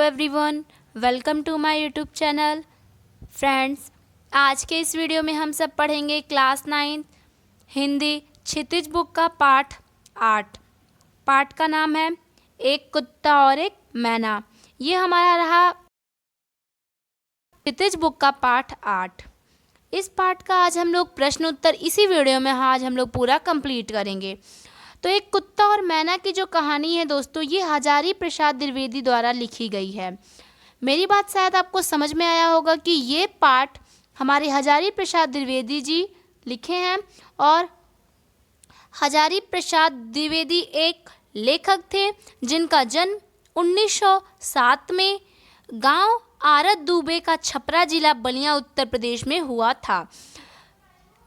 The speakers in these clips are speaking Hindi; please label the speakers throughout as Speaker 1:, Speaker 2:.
Speaker 1: Everyone, welcome to my YouTube channel. Friends, आज के इस वीडियो में हम सब पढ़ेंगे क्लास 9 हिंदी क्षितिज बुक का पाठ 8। पाठ का नाम है एक कुत्ता और एक मैना। ये हमारा रहा क्षितिज बुक का पाठ 8। इस पाठ का आज हम लोग प्रश्न उत्तर इसी वीडियो में आज हम लोग पूरा कंप्लीट करेंगे। तो एक कुत्ता और मैना की जो कहानी है दोस्तों, ये हजारी प्रसाद द्विवेदी द्वारा लिखी गई है। मेरी बात शायद आपको समझ में आया होगा कि ये पाठ हमारे हजारी प्रसाद द्विवेदी जी लिखे हैं और हजारी प्रसाद द्विवेदी एक लेखक थे जिनका जन्म 1907 में गांव आरत दुबे का छपरा जिला बलिया उत्तर प्रदेश में हुआ था।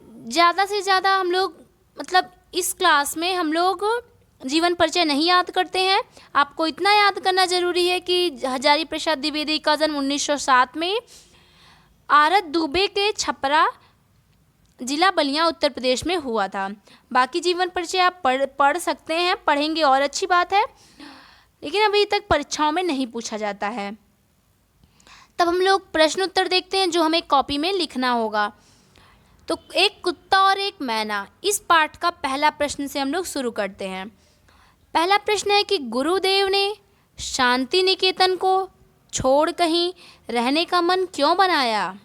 Speaker 1: ज़्यादा से ज़्यादा हम लोग इस क्लास में हम लोग जीवन परिचय नहीं याद करते हैं। आपको इतना याद करना जरूरी है कि हजारी प्रसाद द्विवेदी का जन्म 1907 में आरत दुबे के छपरा जिला बलिया उत्तर प्रदेश में हुआ था। बाकी जीवन परिचय आप पढ़ सकते हैं, पढ़ेंगे और अच्छी बात है, लेकिन अभी तक परीक्षाओं में नहीं पूछा जाता है। तब हम लोग प्रश्न उत्तर देखते हैं जो हमें कॉपी में लिखना होगा। तो एक कुत्ता और एक मैना, इस पाठ का पहला प्रश्न से हम लोग शुरू करते हैं। पहला प्रश्न है कि गुरुदेव ने शांति निकेतन को छोड़ कहीं रहने का मन क्यों बनाया?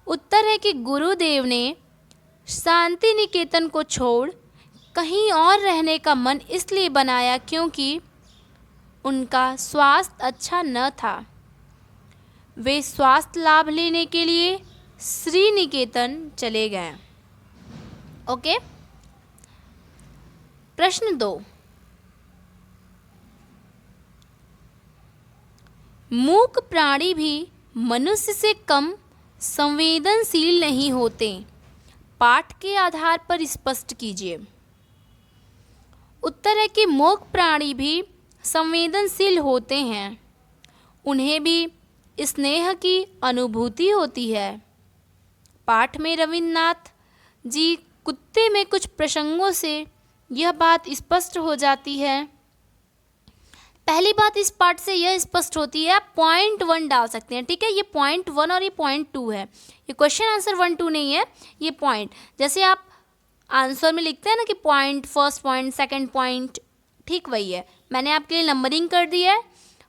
Speaker 1: उत्तर है कि गुरुदेव ने शांति निकेतन को छोड़ कहीं और रहने का मन इसलिए बनाया क्योंकि उनका स्वास्थ्य अच्छा न था। वे स्वास्थ्य लाभ लेने के लिए श्री निकेतन चले गए। ओके। प्रश्न 2, मूक प्राणी भी मनुष्य से कम संवेदनशील नहीं होते। पाठ के आधार पर स्पष्ट कीजिए। उत्तर है कि मूक प्राणी भी संवेदनशील होते हैं, उन्हें भी स्नेह की अनुभूति होती है। पाठ में रविन्द्रनाथ जी कुत्ते में कुछ प्रसंगों से यह बात स्पष्ट हो जाती है। पहली बात इस पाठ से यह स्पष्ट होती है, आप पॉइंट 1 डाल सकते हैं, ठीक है। ये पॉइंट 1 और ये पॉइंट 2 है। ये क्वेश्चन आंसर 1 2 नहीं है, ये पॉइंट, जैसे आप आंसर में लिखते हैं ना कि point, first point, second point, ठीक वही है। मैंने आपके लिए नंबरिंग कर दी है।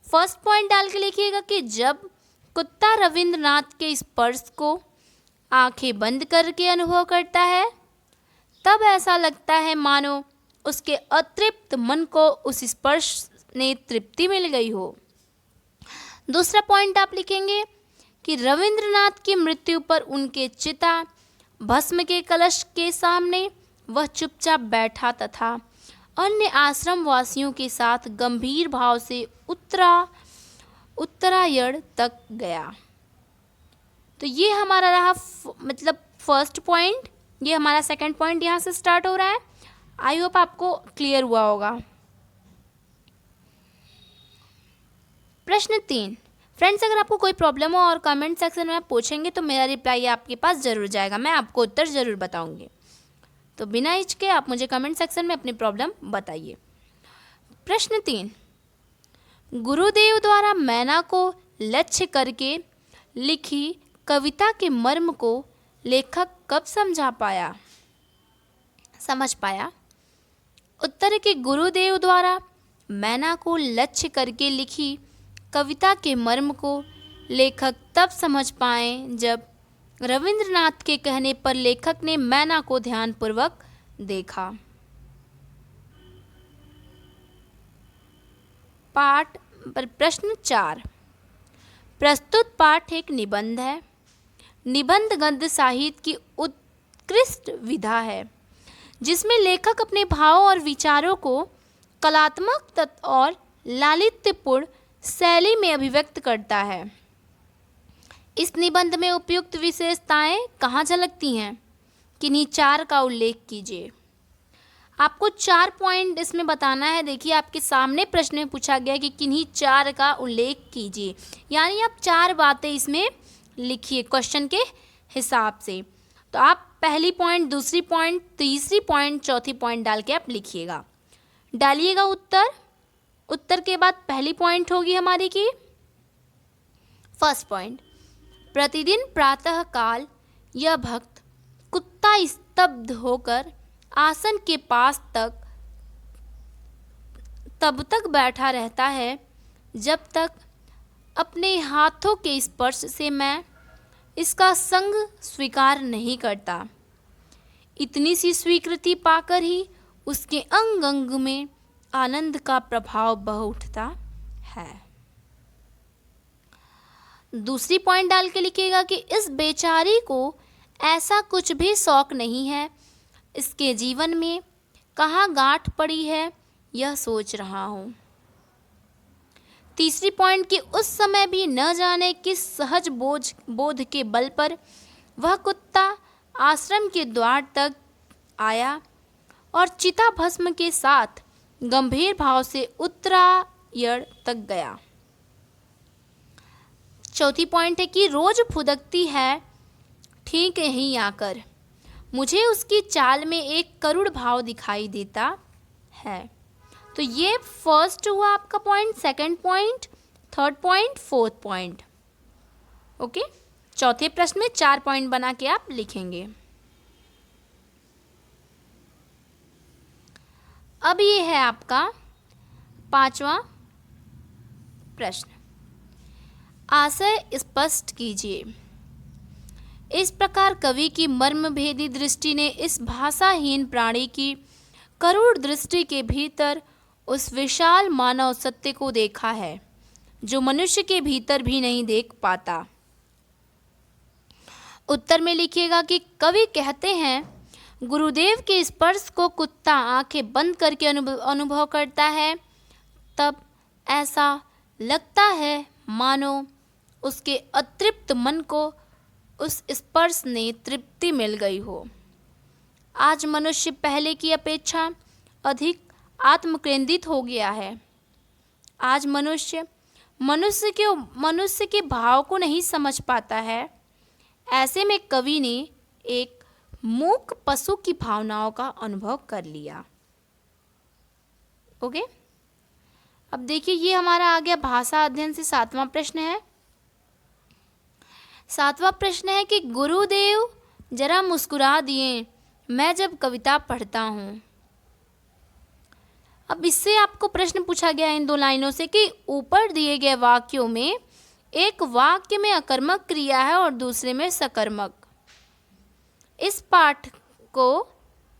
Speaker 1: फर्स्ट पॉइंट डाल के लिखिएगा कि जब कुत्ता रविन्द्रनाथ के स्पर्श को आंखें बंद करके अनुभव करता है तब ऐसा लगता है मानो उसके अतृप्त मन को उस स्पर्श ने तृप्ति मिल गई हो। दूसरा पॉइंट आप लिखेंगे कि रविन्द्रनाथ की मृत्यु पर उनके चिता भस्म के कलश के सामने वह चुपचाप बैठा तथा अन्य आश्रम वासियों के साथ गंभीर भाव से उत्तरायण तक गया। तो ये हमारा रहा फर्स्ट पॉइंट। ये हमारा सेकंड पॉइंट यहाँ से स्टार्ट हो रहा है। आई होप आपको क्लियर हुआ होगा। प्रश्न 3, फ्रेंड्स, अगर आपको कोई प्रॉब्लम हो और कमेंट सेक्शन में आप पूछेंगे तो मेरा रिप्लाई आपके पास ज़रूर जाएगा, मैं आपको उत्तर ज़रूर बताऊंगी। तो बिना हिचके आप मुझे कमेंट सेक्शन में अपनी प्रॉब्लम बताइए। प्रश्न 3, गुरुदेव द्वारा मैना को लक्ष्य करके लिखी कविता के मर्म को लेखक कब समझ पाया? उत्तर है कि गुरुदेव द्वारा मैना को लक्ष्य करके लिखी कविता के मर्म को लेखक तब समझ पाए जब रविन्द्रनाथ के कहने पर लेखक ने मैना को ध्यानपूर्वक देखा। प्रश्न 4, प्रस्तुत पाठ एक निबंध है। निबंध गद्य साहित्य की उत्कृष्ट विधा है जिसमें लेखक अपने भावों और विचारों को कलात्मक और लालित्यपूर्ण शैली में अभिव्यक्त करता है। इस निबंध में उपयुक्त विशेषताएं कहाँ झलकती हैं? किन्हीं 4 का उल्लेख कीजिए। आपको 4 पॉइंट इसमें बताना है। देखिए, आपके सामने प्रश्न में पूछा गया कि किन्हीं 4 का उल्लेख कीजिए, यानी आप 4 बातें इसमें लिखिए क्वेश्चन के हिसाब से। तो आप पहली पॉइंट, दूसरी पॉइंट, तीसरी पॉइंट, चौथी पॉइंट डाल के आप लिखिएगा, डालिएगा उत्तर। उत्तर के बाद पहली पॉइंट होगी हमारी की फर्स्ट पॉइंट, प्रतिदिन प्रातः काल यह भक्त कुत्ता स्तब्ध होकर आसन के पास तब तक बैठा रहता है जब तक अपने हाथों के स्पर्श से मैं इसका संग स्वीकार नहीं करता। इतनी सी स्वीकृति पाकर ही उसके अंग अंग में आनंद का प्रभाव बह उठता है। दूसरी पॉइंट डाल के लिखिएगा कि इस बेचारी को ऐसा कुछ भी शौक नहीं है, इसके जीवन में कहाँ गांठ पड़ी है यह सोच रहा हूँ। तीसरी पॉइंट कि उस समय भी न जाने किस सहज बोध के बल पर वह कुत्ता आश्रम के द्वार तक आया और चिता भस्म के साथ गंभीर भाव से उत्तरायण तक गया। चौथी पॉइंट है कि रोज फुदकती है ठीक यहीं आकर, मुझे उसकी चाल में एक करुण भाव दिखाई देता है। तो ये फर्स्ट हुआ आपका point, second point, third point, fourth point. Okay, चौथे प्रश्न में 4 पॉइंट बना के आप लिखेंगे। अब ये है आपका 5वां प्रश्न, आशय स्पष्ट कीजिए। इस प्रकार कवि की मर्मभेदी दृष्टि ने इस भाषाहीन प्राणी की करुण दृष्टि के भीतर उस विशाल मानव सत्य को देखा है जो मनुष्य के भीतर भी नहीं देख पाता। उत्तर में लिखिएगा कि कवि कहते हैं गुरुदेव के स्पर्श को कुत्ता आंखें बंद करके अनुभव करता है, तब ऐसा लगता है मानो उसके अतृप्त मन को उस स्पर्श ने तृप्ति मिल गई हो। आज मनुष्य पहले की अपेक्षा अधिक आत्मकेंद्रित हो गया है। आज मनुष्य के भाव को नहीं समझ पाता है। ऐसे में कवि ने एक मूक पशु की भावनाओं का अनुभव कर लिया। ओके, अब देखिए ये हमारा आ गया भाषा अध्ययन से 7वां प्रश्न है। 7वां प्रश्न है कि गुरुदेव जरा मुस्कुरा दिए मैं जब कविता पढ़ता हूँ। अब इससे आपको प्रश्न पूछा गया इन 2 लाइनों से कि ऊपर दिए गए वाक्यों में एक वाक्य में अकर्मक क्रिया है और दूसरे में सकर्मक। इस पाठ को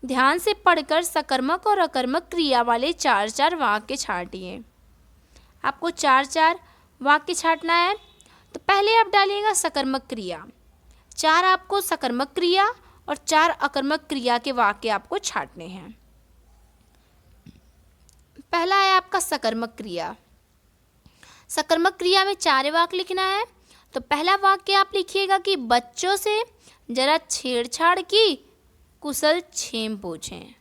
Speaker 1: ध्यान से पढ़कर सकर्मक और अकर्मक क्रिया वाले 4-4 वाक्य छांटिए। आपको 4-4 वाक्य छांटना है। तो पहले आप डालिएगा सकर्मक क्रिया, 4 आपको सकर्मक क्रिया और 4 अकर्मक क्रिया के वाक्य आपको छांटने हैं। पहला है आपका सकर्मक क्रिया। सकर्मक क्रिया में 4 वाक्य लिखना है। तो पहला वाक्य आप लिखिएगा कि बच्चों से जरा छेड़छाड़ की कुशल क्षेम पूछें।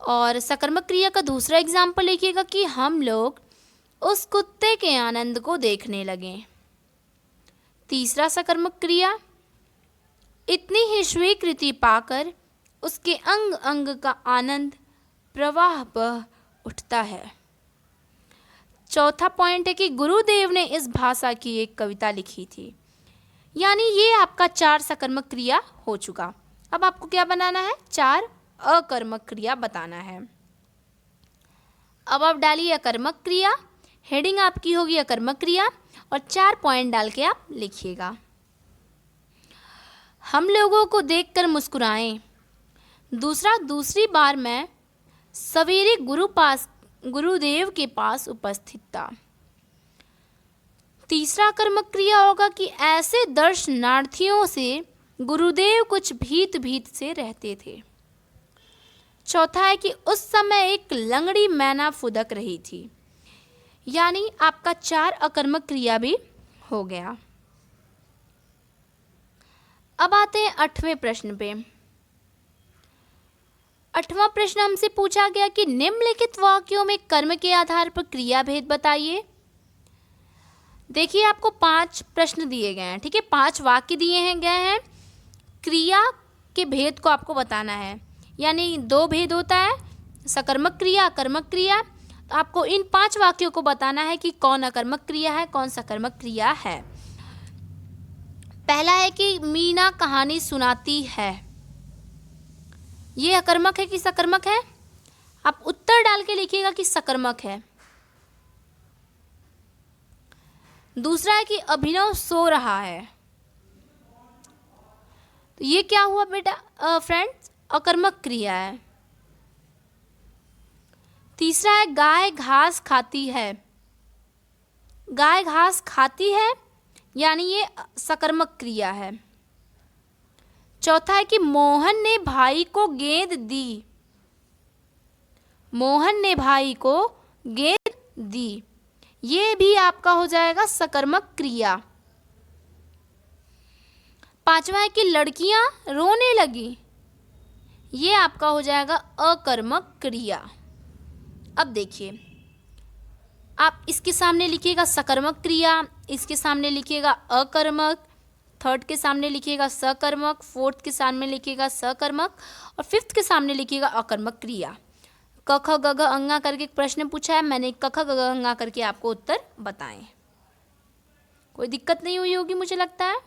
Speaker 1: और सकर्मक क्रिया का दूसरा एग्जाम्पल लिखिएगा कि हम लोग उस कुत्ते के आनंद को देखने लगें। तीसरा सकर्मक क्रिया, इतनी ही स्वीकृति पाकर उसके अंग अंग का आनंद प्रवाह बह उठता है। चौथा पॉइंट है कि गुरुदेव ने इस भाषा की एक कविता लिखी थी। यानी ये आपका 4 सकर्मक क्रिया हो चुका। अब आपको क्या बनाना है, 4 अकर्मक क्रिया बताना है। अब आप डालिए अकर्मक क्रिया, हेडिंग आपकी होगी अकर्मक क्रिया और 4 पॉइंट डाल के आप लिखिएगा। हम लोगों को देखकर मुस्कुराएं। दूसरी बार मैं सवेरे गुरुदेव के पास उपस्थित था। तीसरा कर्मक क्रिया होगा कि ऐसे दर्शनार्थियों से गुरुदेव कुछ भीत से रहते थे। चौथा है कि उस समय एक लंगड़ी मैना फुदक रही थी। यानी आपका 4 अकर्मक क्रिया भी हो गया। अब आते हैं 8वें प्रश्न पे। 8वां प्रश्न हमसे पूछा गया कि निम्नलिखित वाक्यों में कर्म के आधार पर क्रिया भेद बताइए। देखिए आपको 5 प्रश्न दिए गए हैं, ठीक है, 5 वाक्य दिए गए हैं। क्रिया के भेद को आपको बताना है। यानी 2 भेद होता है, सकर्मक क्रिया, अकर्मक क्रिया। आपको इन 5 वाक्यों को बताना है कि कौन अकर्मक क्रिया है, कौन सकर्मक क्रिया है। पहला है कि मीना कहानी सुनाती है। ये अकर्मक है कि सकर्मक है? आप उत्तर डाल के लिखिएगा कि सकर्मक है। दूसरा है कि अभिनव सो रहा है। तो ये क्या हुआ बेटा फ्रेंड्स? अकर्मक क्रिया है। तीसरा है गाय घास खाती है। गाय घास खाती है यानी ये सकर्मक क्रिया है। चौथा है कि मोहन ने भाई को गेंद दी। मोहन ने भाई को गेंद दी, ये भी आपका हो जाएगा सकर्मक क्रिया। पांचवा है कि लड़कियां रोने लगी, ये आपका हो जाएगा अकर्मक क्रिया। अब देखिए, आप इसके सामने लिखिएगा सकर्मक क्रिया, इसके सामने लिखिएगा अकर्मक, थर्ड के सामने लिखिएगा सकर्मक, फोर्थ के सामने लिखिएगा सकर्मक और फिफ्थ के सामने लिखिएगा अकर्मक क्रिया। क ख ग घ अंगा करके एक प्रश्न पूछा है, मैंने क ख ग घ अंगा करके आपको उत्तर बताएं। कोई दिक्कत नहीं हुई होगी मुझे लगता है।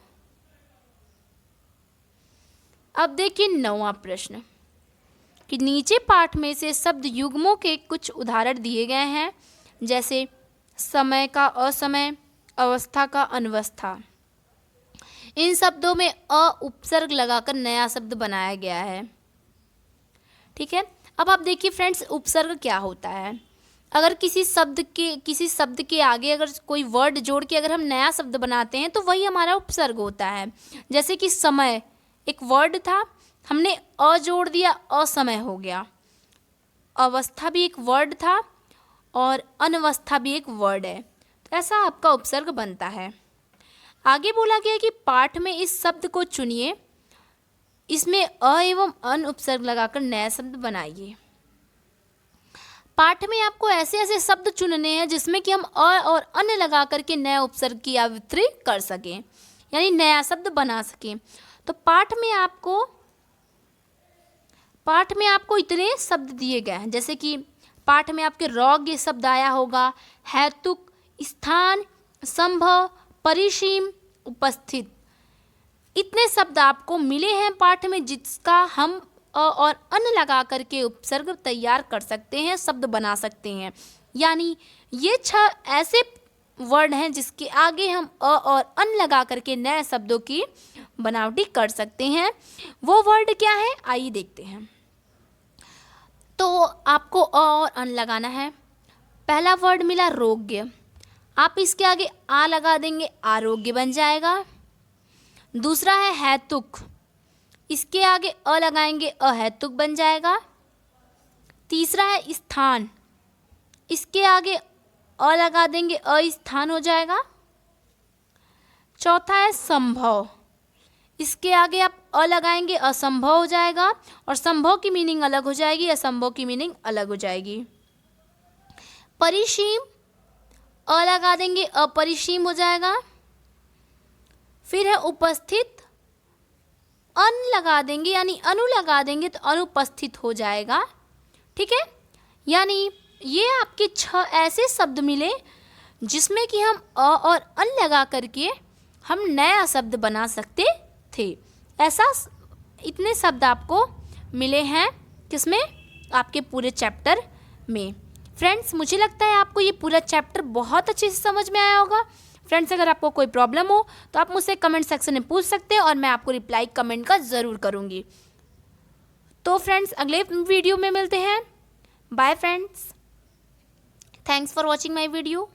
Speaker 1: अब देखिए 9वां प्रश्न कि नीचे पाठ में से शब्द युग्मों के कुछ उदाहरण दिए गए हैं, जैसे समय का असमय, अवस्था का अनवस्था। इन शब्दों में अ उपसर्ग लगाकर नया शब्द बनाया गया है। ठीक है, अब आप देखिए फ्रेंड्स, उपसर्ग क्या होता है। अगर किसी शब्द के आगे अगर कोई वर्ड जोड़ के अगर हम नया शब्द बनाते हैं तो वही हमारा उपसर्ग होता है। जैसे कि समय एक वर्ड था, हमने अ जोड़ दिया, असमय हो गया। अवस्था भी एक वर्ड था और अनवस्था भी एक वर्ड है, तो ऐसा आपका उपसर्ग बनता है। आगे बोला गया कि पाठ में इस शब्द को चुनिए, इसमें अ एवं अन उपसर्ग लगाकर नया शब्द बनाइए। पाठ में आपको ऐसे ऐसे शब्द चुनने हैं जिसमें कि हम अ और अन लगा करके नया उपसर्ग की आवृत्ति कर सकें, यानी नया शब्द बना सकें। तो पाठ में आपको इतने शब्द दिए गए हैं, जैसे कि पाठ में आपके रौग्य शब्द आया होगा, हेतुक, स्थान, संभव, परिसीम, उपस्थित। इतने शब्द आपको मिले हैं पाठ में जिसका हम अ और अन लगा करके उपसर्ग तैयार कर सकते हैं, शब्द बना सकते हैं। यानी ये 6 ऐसे वर्ड हैं जिसके आगे हम अ और अन लगा करके नए शब्दों की बनावटी कर सकते हैं। वो वर्ड क्या है आइए देखते हैं। तो आपको अ और अन लगाना है। पहला वर्ड मिला रोग्य, आप इसके आगे आ लगा देंगे, आरोग्य बन जाएगा। दूसरा है हेतुक, इसके आगे अ लगाएंगे, अहेतुक बन जाएगा। तीसरा है स्थान, इसके आगे अ लगा देंगे, अस्थान हो जाएगा। चौथा है संभव, इसके आगे आप अ लगाएंगे, असंभव हो जाएगा और संभव की मीनिंग अलग हो जाएगी, असंभव की मीनिंग अलग हो जाएगी। परिसीम, अ लगा देंगे, अपरिसीम हो जाएगा। फिर है उपस्थित, अन लगा देंगे यानी अनु लगा देंगे तो अनुपस्थित हो जाएगा। ठीक है, यानी ये आपके 6 ऐसे शब्द मिले जिसमें कि हम अ और अन लगा करके हम नया शब्द बना सकते थे। ऐसा इतने शब्द आपको मिले हैं किसमें, आपके पूरे चैप्टर में। फ्रेंड्स, मुझे लगता है आपको ये पूरा चैप्टर बहुत अच्छे से समझ में आया होगा। फ्रेंड्स, अगर आपको कोई प्रॉब्लम हो तो आप मुझसे कमेंट सेक्शन में पूछ सकते हैं और मैं आपको रिप्लाई कमेंट का ज़रूर करूँगी। तो फ्रेंड्स, अगले वीडियो में मिलते हैं। Bye friends, thanks for watching my video.